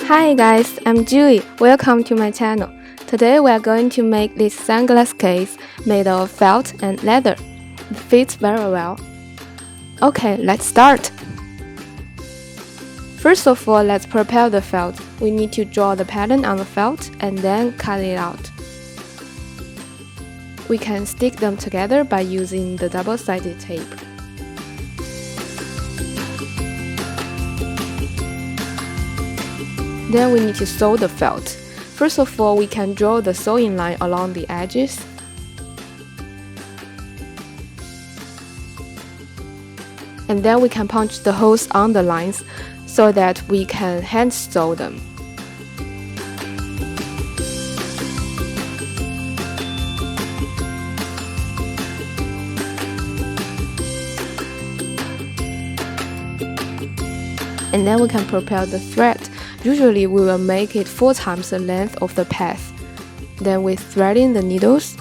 Hi guys, I'm Julie. Welcome to my channel. Today we are going to make this sunglass case made of felt and leather. It fits very well. Okay, let's start. First of all, let's prepare the felt. We need to draw the pattern on the felt and then cut it out. We can stick them together by using the double-sided tape. Then we need to sew the felt. First of all, we can draw the sewing line along the edges. And then we can punch the holes on the lines so that we can hand sew them. And then we can prepare the thread. Usually we will make it 4 times the length of the path. Then we thread in the needles.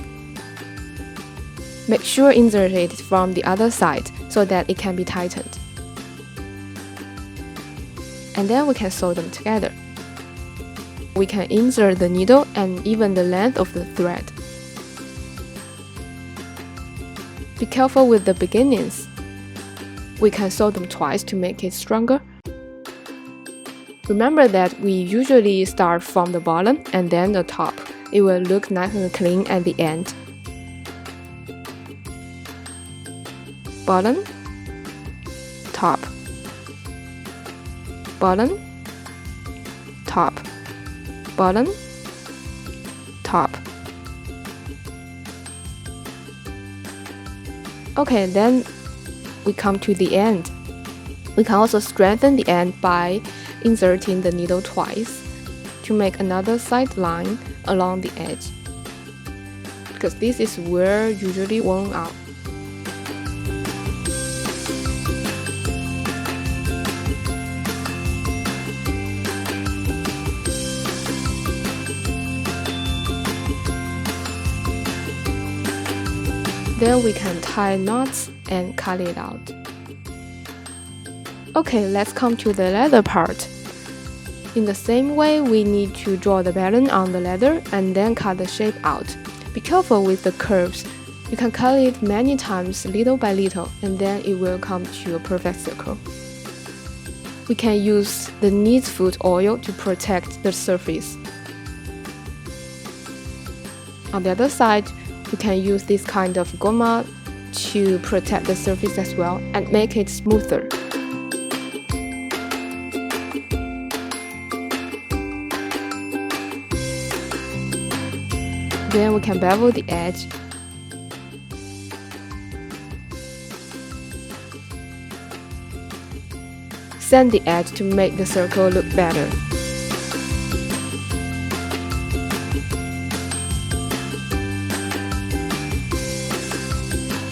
Make sure insert it from the other side so that it can be tightened. And then we can sew them together. We can insert the needle and even the length of the thread. Be careful with the beginnings. We can sew them twice to make it stronger. Remember that we usually start from the bottom and then the top. It will look nice and clean at the end. Bottom, top, bottom, top, bottom, top. Okay, then we come to the end. We can also strengthen the end by inserting the needle twice to make another side line along the edge, because this is where usually worn out. Then we can tie knots and cut it out. Okay, let's come to the leather part. In the same way, we need to draw the pattern on the leather and then cut the shape out. Be careful with the curves. You can cut it many times little by little and then it will come to a perfect circle. We can use the neatsfoot oil to protect the surface. On the other side, we can use this kind of goma to protect the surface as well and make it smoother. Then we can bevel the edge. Sand the edge to make the circle look better.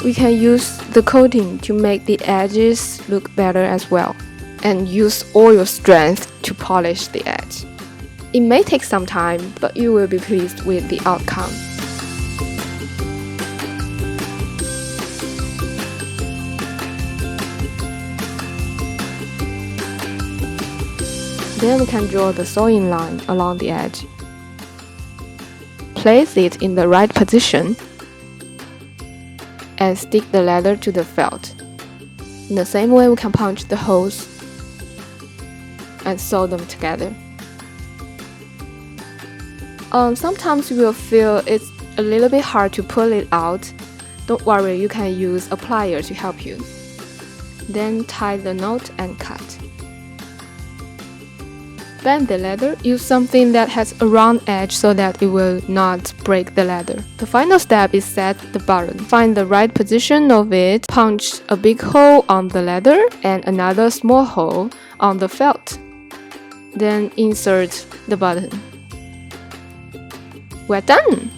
We can use the coating to make the edges look better as well, and use all your strength to polish the edge. It may take some time, but you will be pleased with the outcome. Then we can draw the sewing line along the edge. Place it in the right position and stick the leather to the felt. In the same way, we can punch the holes and sew them together. Sometimes you will feel it's a little bit hard to pull it out. Don't worry, you can use a plier to help you. Then tie the knot and cut. Bend the leather. Use something that has a round edge so that it will not break the leather. The final step is set the button. Find the right position of it. Punch a big hole on the leather and another small hole on the felt. Then insert the button. We're done!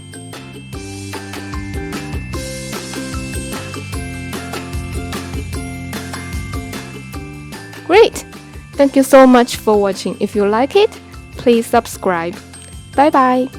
Great! Thank you so much for watching. If you like it, please subscribe. Bye bye!